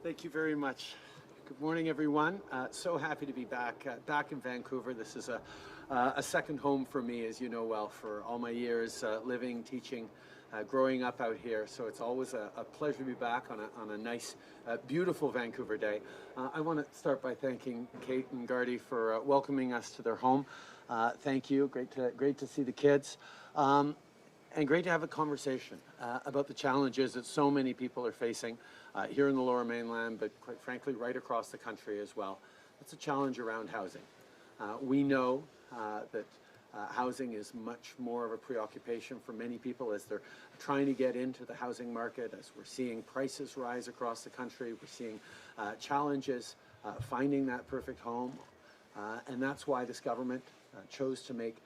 Thank you very much. Good morning, everyone. So happy to be back in Vancouver. This is a second home for me, as you know well, for all my years living, teaching, growing up out here. So it's always a pleasure to be back on a nice, beautiful Vancouver day. I want to start by thanking Kate and Gardy for welcoming us to their home. Thank you. Great to see the kids. And great to have a conversation about the challenges that so many people are facing here in the Lower Mainland, but quite frankly, right across the country as well. It's a challenge around housing. We know that housing is much more of a preoccupation for many people as they're trying to get into the housing market, as we're seeing prices rise across the country. We're seeing challenges finding that perfect home. And that's why this government chose to make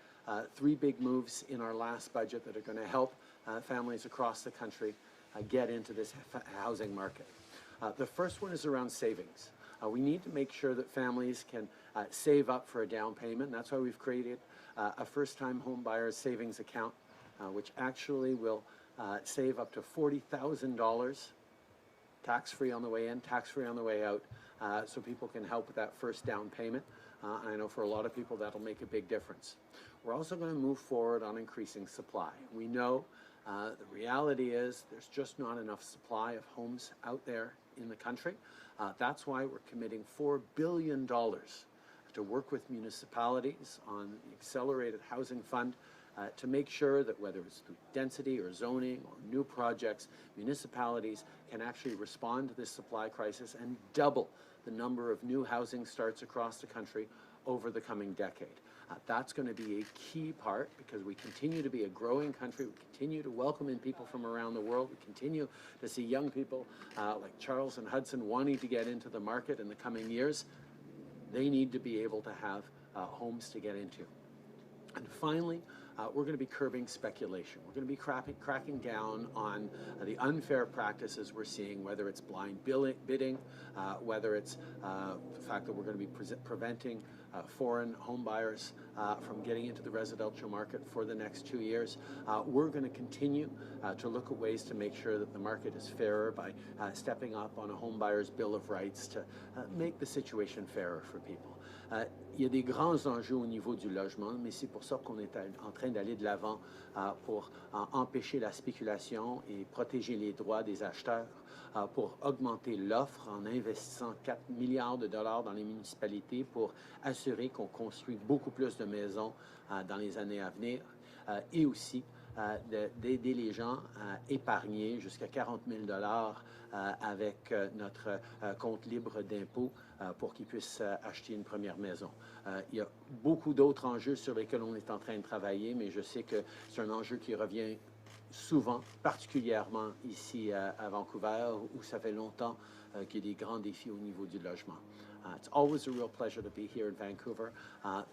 three big moves in our last budget that are going to help families across the country get into this housing market. The first one is around savings. We need to make sure that families can save up for a down payment. That's why we've created a first-time home buyers savings account, which actually will save up to $40,000 tax-free on the way in, tax-free on the way out, so people can help with that first down payment. I know for a lot of people that'll make a big difference. We're also going to move forward on increasing supply. We know the reality is there's just not enough supply of homes out there in the country. That's why we're committing $4 billion to work with municipalities on the Accelerated Housing Fund to make sure that whether it's through density or zoning or new projects, municipalities can actually respond to this supply crisis and double the number of new housing starts across the country over the coming decade. That's going to be a key part because we continue to be a growing country. We continue to welcome in people from around the world. We continue to see young people like Charles and Hudson wanting to get into the market in the coming years. They need to be able to have homes to get into. And finally, we're going to be curbing speculation. We're going to be cracking down on the unfair practices we're seeing, whether it's blind bidding, whether it's the fact that we're going to be preventing foreign home buyers from getting into the residential market for the next 2 years. We're going to continue to look at ways to make sure that the market is fairer by stepping up on a home buyer's bill of rights to make the situation fairer for people. Il y a des grands enjeux au niveau du logement, mais c'est pour ça qu'on est en train d'aller de l'avant pour empêcher la spéculation et protéger les droits des acheteurs, pour augmenter l'offre en investissant 4 milliards de dollars dans les municipalités pour assurer qu'on construit beaucoup plus de maisons dans les années à venir, et aussi d'aider les gens à épargner jusqu'à 40 000 dollars avec notre compte libre d'impôt pour qu'ils puissent acheter une première maison. Il y a beaucoup d'autres enjeux sur lesquels on est en train de travailler, mais je sais que c'est un enjeu qui revient souvent, particulièrement ici à Vancouver, où ça fait longtemps qu'il y a des grands défis au niveau du logement. It's always a real pleasure to be here in Vancouver.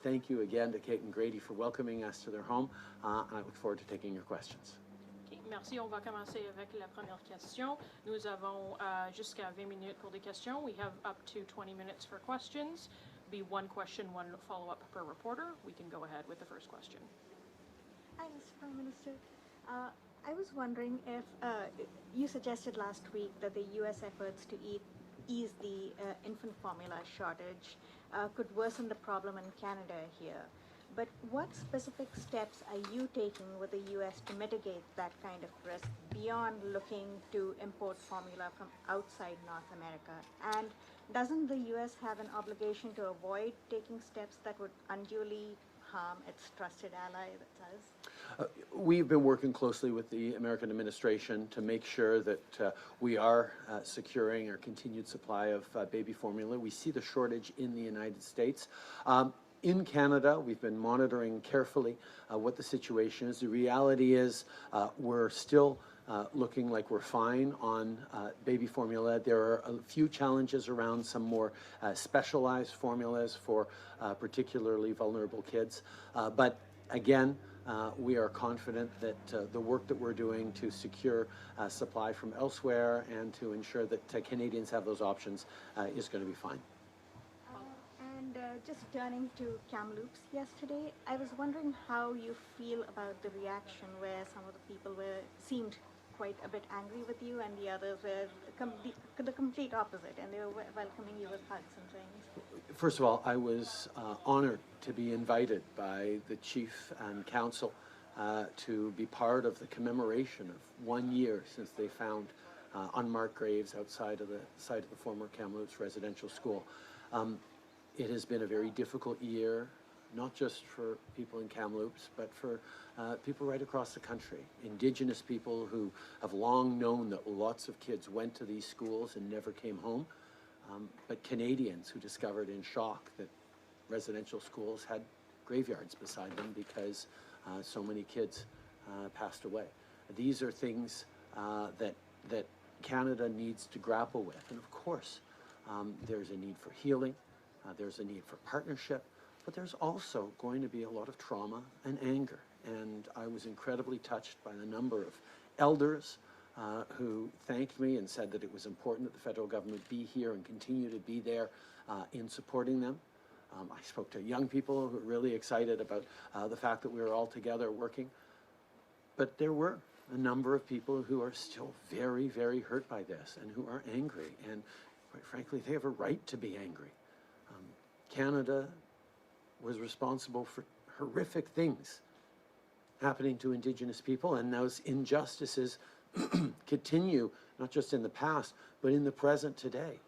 Thank you again to Kate and Grady for welcoming us to their home, and I look forward to taking your questions. Okay, merci. On va commencer avec la première question. Nous avons jusqu'à 20 minutes pour des questions. We have up to 20 minutes for questions. Be one question, one follow-up per reporter. We can go ahead with the first question. Hi, Mr. Prime Minister. I was wondering if you suggested last week that the U.S. efforts to ease the infant formula shortage could worsen the problem in Canada here. But what specific steps are you taking with the U.S. to mitigate that kind of risk beyond looking to import formula from outside North America? And doesn't the U.S. have an obligation to avoid taking steps that would unduly harm its trusted ally that does? We've been working closely with the American administration to make sure that we are securing our continued supply of baby formula. We see the shortage in the United States. In Canada, we've been monitoring carefully what the situation is. The reality is we're still looking like we're fine on baby formula. There are a few challenges around some more specialized formulas for particularly vulnerable kids. But again, we are confident that the work that we're doing to secure supply from elsewhere and to ensure that Canadians have those options is going to be fine. Just turning to Kamloops yesterday, I was wondering how you feel about the reaction where some of the people seemed quite a bit angry with you and the others were the complete opposite, and they were welcoming you with hugs and things. First of all, I was honored to be invited by the Chief and Council to be part of the commemoration of 1 year since they found unmarked graves outside of the site of the former Kamloops Residential School. It has been a very difficult year, not just for people in Kamloops, but for people right across the country. Indigenous people who have long known that lots of kids went to these schools and never came home, but Canadians who discovered in shock that residential schools had graveyards beside them because so many kids passed away. These are things that Canada needs to grapple with. And of course, there's a need for healing, there's a need for partnership, but there's also going to be a lot of trauma and anger. And I was incredibly touched by the number of elders who thanked me and said that it was important that the federal government be here and continue to be there in supporting them. I spoke to young people who were really excited about the fact that we were all together working. But there were a number of people who are still very, very hurt by this and who are angry. And quite frankly, they have a right to be angry. Canada was responsible for horrific things happening to Indigenous people, and those injustices continue, not just in the past, but in the present today,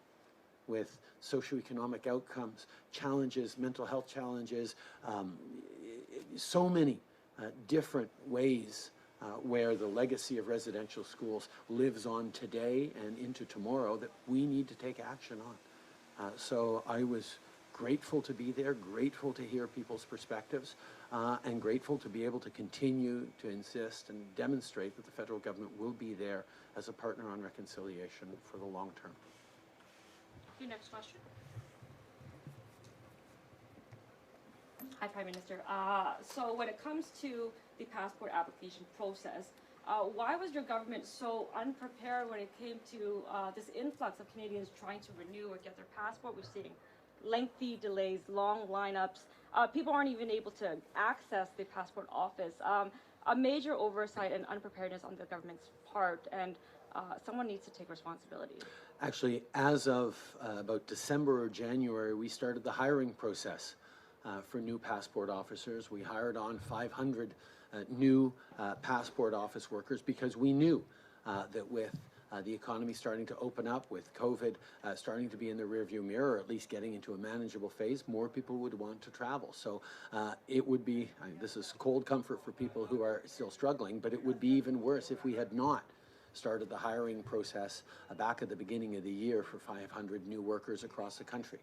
with socioeconomic outcomes, challenges, mental health challenges, so many different ways where the legacy of residential schools lives on today and into tomorrow that we need to take action on. So I was grateful to be there, grateful to hear people's perspectives, and grateful to be able to continue to insist and demonstrate that the federal government will be there as a partner on reconciliation for the long term. Your next question. Hi, Prime Minister. So when it comes to the passport application process, why was your government so unprepared when it came to this influx of Canadians trying to renew or get their passport? We're seeing lengthy delays, long lineups. People aren't even able to access the passport office. A major oversight and unpreparedness on the government's part, and someone needs to take responsibility. Actually, as of about December or January, we started the hiring process for new passport officers. We hired on 500 new passport office workers because we knew that with the economy starting to open up, with COVID starting to be in the rearview mirror, or at least getting into a manageable phase, more people would want to travel. So it would be, this is cold comfort for people who are still struggling, but it would be even worse if we had not started the hiring process back at the beginning of the year for 500 new workers across the country.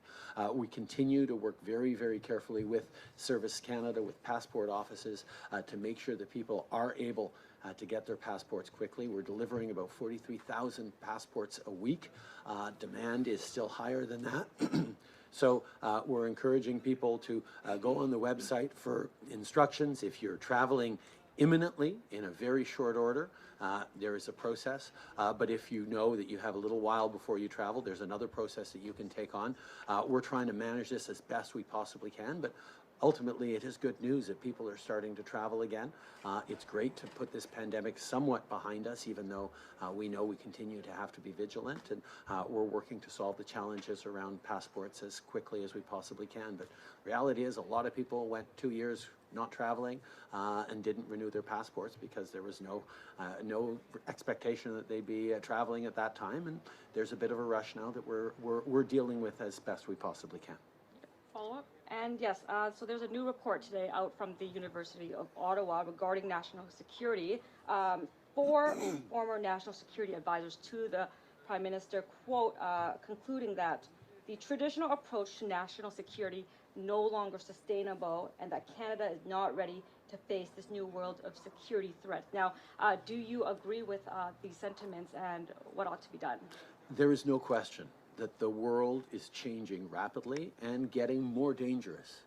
We continue to work very, very carefully with Service Canada, with passport offices, to make sure that people are able to get their passports quickly. We're delivering about 43,000 passports a week. Demand is still higher than that. So we're encouraging people to go on the website for instructions. If you're traveling imminently in a very short order, there is a process, but if you know that you have a little while before you travel, there's another process that you can take on. We're trying to manage this as best we possibly can, but ultimately it is good news that people are starting to travel again. It's great to put this pandemic somewhat behind us, even though we know we continue to have to be vigilant, and we're working to solve the challenges around passports as quickly as we possibly can. But reality is, a lot of people went 2 years not traveling and didn't renew their passports because there was no expectation that they'd be traveling at that time, and there's a bit of a rush now that we're dealing with as best we possibly can. Follow-up? And yes, so there's a new report today out from the University of Ottawa regarding national security. 4 former national security advisors to the Prime Minister, quote, concluding that the traditional approach to national security no longer sustainable, and that Canada is not ready to face this new world of security threats. Now, do you agree with these sentiments, and what ought to be done? There is no question that the world is changing rapidly and getting more dangerous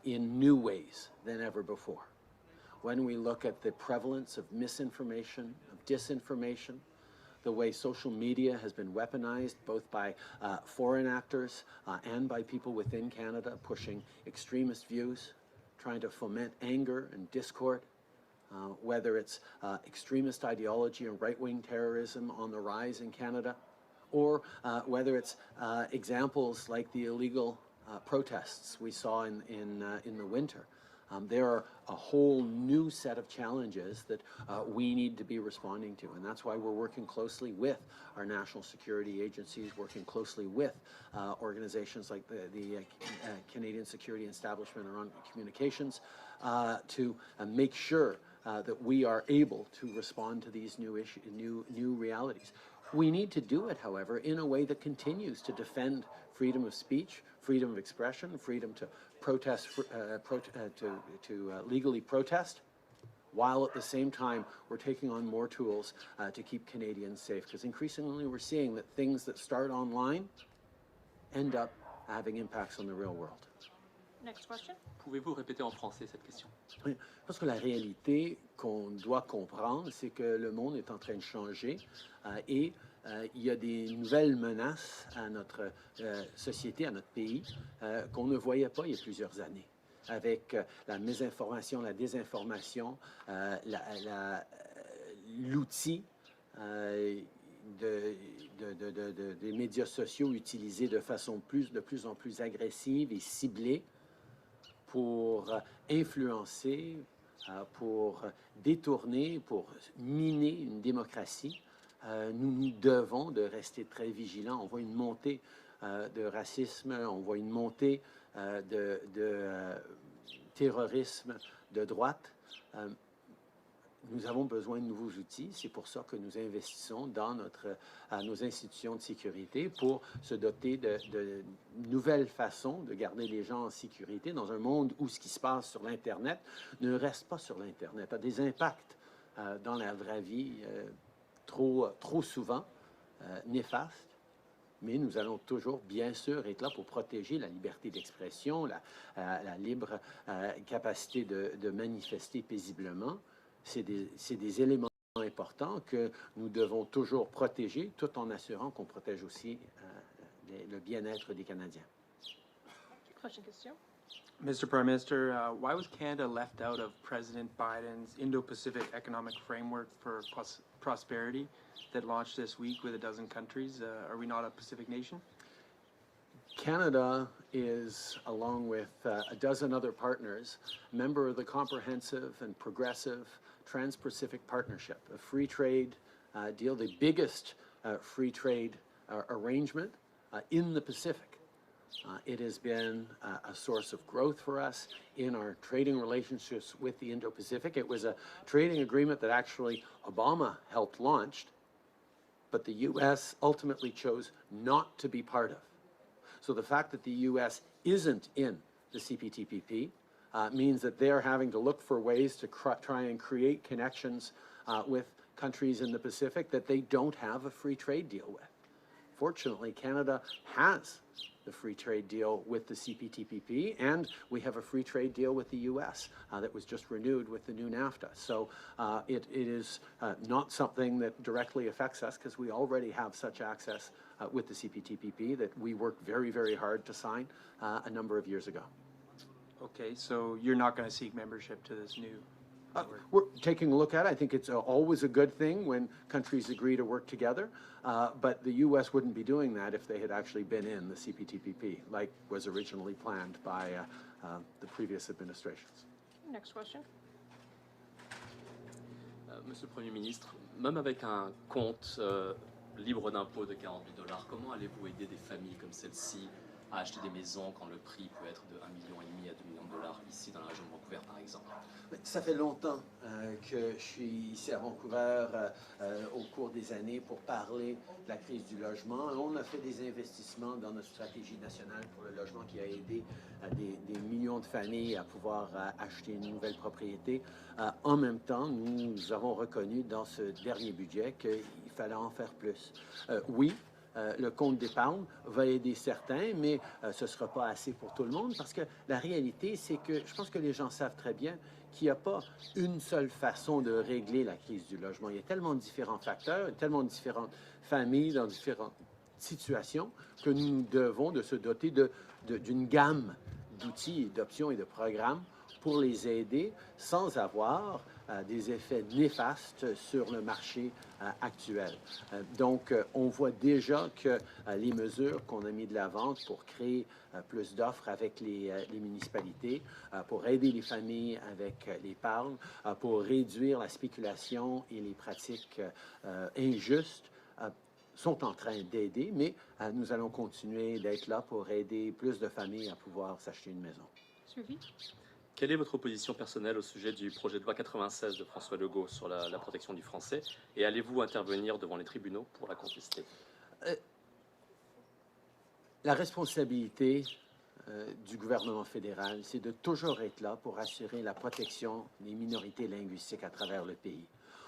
in new ways than ever before. When we look at the prevalence of misinformation, of disinformation, the way social media has been weaponized both by foreign actors and by people within Canada pushing extremist views, trying to foment anger and discord, whether it's extremist ideology and right-wing terrorism on the rise in Canada, or whether it's examples like the illegal protests we saw in the winter. There are a whole new set of challenges that we need to be responding to, and that's why we're working closely with our national security agencies, working closely with organizations like the Canadian Security Establishment around communications to make sure that we are able to respond to these new realities. We need to do it, however, in a way that continues to defend freedom of speech, freedom of expression, freedom to protest, to legally protest, while at the same time we're taking on more tools to keep Canadians safe. Because increasingly we're seeing that things that start online end up having impacts on the real world. Next question. Pouvez-vous répéter en français cette question? Oui, parce que la réalité qu'on doit comprendre, c'est que le monde est en train de changer et il y a des nouvelles menaces à notre société, à notre pays, qu'on ne voyait pas il y a plusieurs années. Avec la mésinformation, la désinformation, l'outil des médias sociaux utilisés de façon de plus en plus agressive et ciblée pour influencer, pour détourner, pour miner une démocratie. Nous devons de rester très vigilants. On voit une montée de racisme, on voit une montée de terrorisme de droite. Nous avons besoin de nouveaux outils. C'est pour ça que nous investissons dans nos institutions de sécurité pour se doter de nouvelles façons de garder les gens en sécurité dans un monde où ce qui se passe sur l'Internet ne reste pas sur l'Internet, a des impacts dans la vraie vie trop souvent néfastes. Mais nous allons toujours, bien sûr, être là pour protéger la liberté d'expression, la libre capacité de manifester paisiblement. C'est des éléments importants que nous devons toujours protéger, tout en assurant qu'on protège aussi le bien-être des Canadiens. Question. Mr. Prime Minister, why was Canada left out of President Biden's Indo-Pacific Economic Framework for Prosperity that launched this week with a dozen countries? Are we not a Pacific nation? Canada is, along with a dozen other partners, a member of the Comprehensive and Progressive Trans-Pacific Partnership, a free trade deal, the biggest free trade arrangement in the Pacific. It has been a source of growth for us in our trading relationships with the Indo-Pacific. It was a trading agreement that actually Obama helped launch, but the U.S. ultimately chose not to be part of. So the fact that the U.S. isn't in the CPTPP means that they're having to look for ways to try and create connections with countries in the Pacific that they don't have a free trade deal with. Fortunately, Canada has the free trade deal with the CPTPP, and we have a free trade deal with the U.S. That was just renewed with the new NAFTA. So it is not something that directly affects us because we already have such access with the CPTPP that we worked very, very hard to sign a number of years ago. Okay, so you're not going to seek membership to this new network? We're taking a look at it. I think it's always a good thing when countries agree to work together, but the U.S. wouldn't be doing that if they had actually been in the CPTPP, like was originally planned by the previous administrations. Next question. Monsieur le Premier ministre, même avec un compte libre d'impôt de $48, comment allez-vous aider des familles comme celle-ci à acheter des maisons quand le prix peut être de $1,5 million à $2 millions ici dans la région de Vancouver, par exemple? Ça fait longtemps que je suis ici à Vancouver au cours des années pour parler de la crise du logement. On a fait des investissements dans notre stratégie nationale pour le logement qui a aidé des millions de familles à pouvoir acheter une nouvelle propriété. En même temps, nous avons reconnu dans ce dernier budget qu'il fallait en faire plus. Oui, le compte d'épargne va aider certains, mais ce ne sera pas assez pour tout le monde parce que la réalité, c'est que je pense que les gens savent très bien qu'il n'y a pas une seule façon de régler la crise du logement. Il y a tellement de différents facteurs, tellement de différentes familles dans différentes situations que nous devons de se doter d'une gamme d'outils, d'options et de programmes pour les aider sans avoir des effets néfastes sur le marché actuel. Donc, on voit déjà que les mesures qu'on a mises de l'avant pour créer plus d'offres avec les municipalités, pour aider les familles avec l'épargne, pour réduire la spéculation et les pratiques injustes, sont en train d'aider, mais nous allons continuer d'être là pour aider plus de familles à pouvoir s'acheter une maison. Suivi. Quelle est votre position personnelle au sujet du projet de loi 96 de François Legault sur la protection du français et allez-vous intervenir devant les tribunaux pour la contester? La responsabilité du gouvernement fédéral, c'est de toujours être là pour assurer la protection des minorités linguistiques à travers le pays.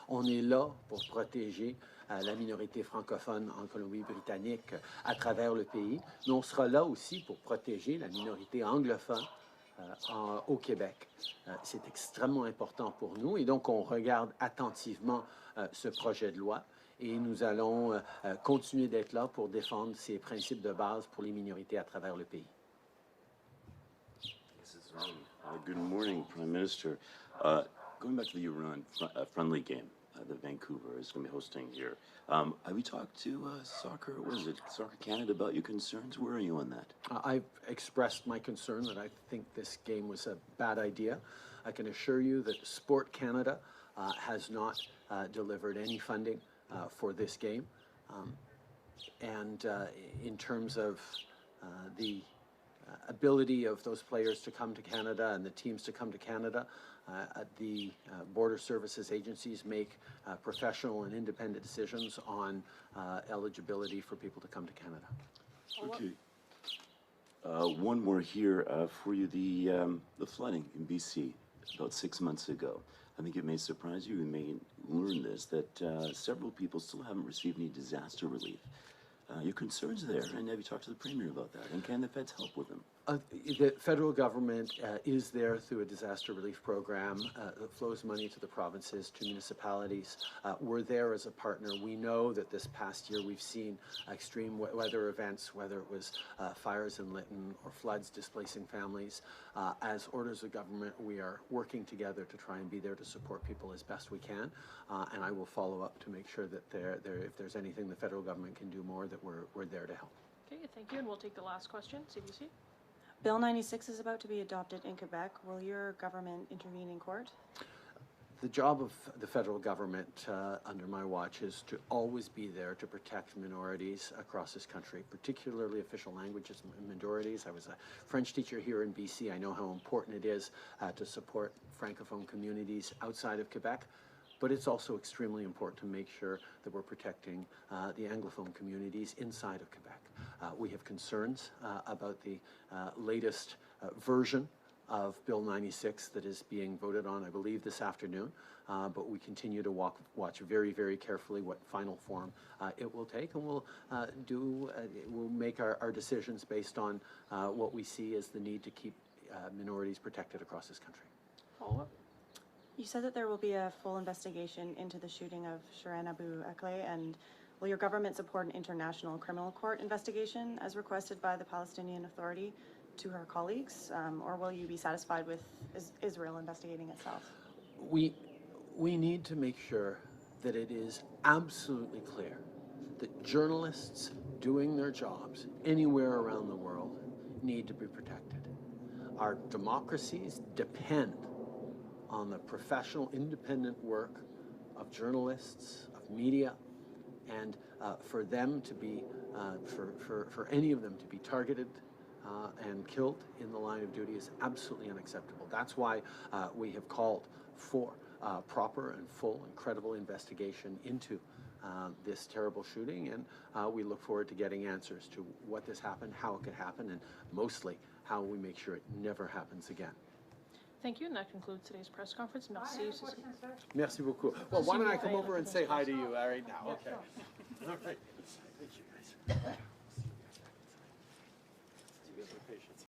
On est là pour protéger la minorité francophone en Colombie-Britannique à travers le pays, mais on sera là aussi pour protéger la minorité anglophone au Québec. C'est extrêmement important pour nous et donc on regarde attentivement ce projet de loi et nous allons continuer d'être là pour défendre ces principes de base pour les minorités à travers le pays. Good morning, Prime Minister. Going back to the Iran friendly game that Vancouver is going to be hosting here, have we talked to Soccer Canada about your concerns? Where are you on that? I've expressed my concern that I think this game was a bad idea. I can assure you that Sport Canada has not delivered any funding for this game. And in terms of the ability of those players to come to Canada and the teams to come to Canada, the border services agencies make professional and independent decisions on eligibility for people to come to Canada. Okay. One more here for you. The flooding in BC about 6 months ago. I think it may surprise you. You may learn this, that several people still haven't received any disaster relief. Your concerns there, and have you talked to the Premier about that? And can the feds help with them? The federal government is there through a disaster relief program that flows money to the provinces, to municipalities. We're there as a partner. We know that this past year we've seen extreme weather events, whether it was fires in Lytton or floods displacing families. As orders of government, we are working together to try and be there to support people as best we can. And I will follow up to make sure that if there's anything the federal government can do more, that we're there to help. Okay, thank you, and we'll take the last question. CBC. Bill 96 is about to be adopted in Quebec. Will your government intervene in court? The job of the federal government under my watch is to always be there to protect minorities across this country, particularly official languages minorities. I was a French teacher here in BC. I know how important it is to support Francophone communities outside of Quebec. But it's also extremely important to make sure that we're protecting the Anglophone communities inside of Quebec. We have concerns about the latest version of Bill 96 that is being voted on, I believe, this afternoon. But we continue to watch very, very carefully what final form it will take, and we'll make our decisions based on what we see as the need to keep minorities protected across this country. Follow-up. You said that there will be a full investigation into the shooting of Shirin Abu Akleh, and will your government support an international criminal court investigation as requested by the Palestinian Authority to her colleagues, or will you be satisfied with Israel investigating itself? We need to make sure that it is absolutely clear that journalists doing their jobs anywhere around the world need to be protected. Our democracies depend on the professional, independent work of journalists, of media, and for them to be, for any of them to be targeted and killed in the line of duty is absolutely unacceptable. That's why we have called for proper and full and credible investigation into this terrible shooting, and we look forward to getting answers to what this happened, how it could happen, and mostly how we make sure it never happens again. Thank you, and that concludes today's press conference. Merci. Merci beaucoup. Well, why don't I come over and say hi to you right now? Okay. All right. Thank you, guys.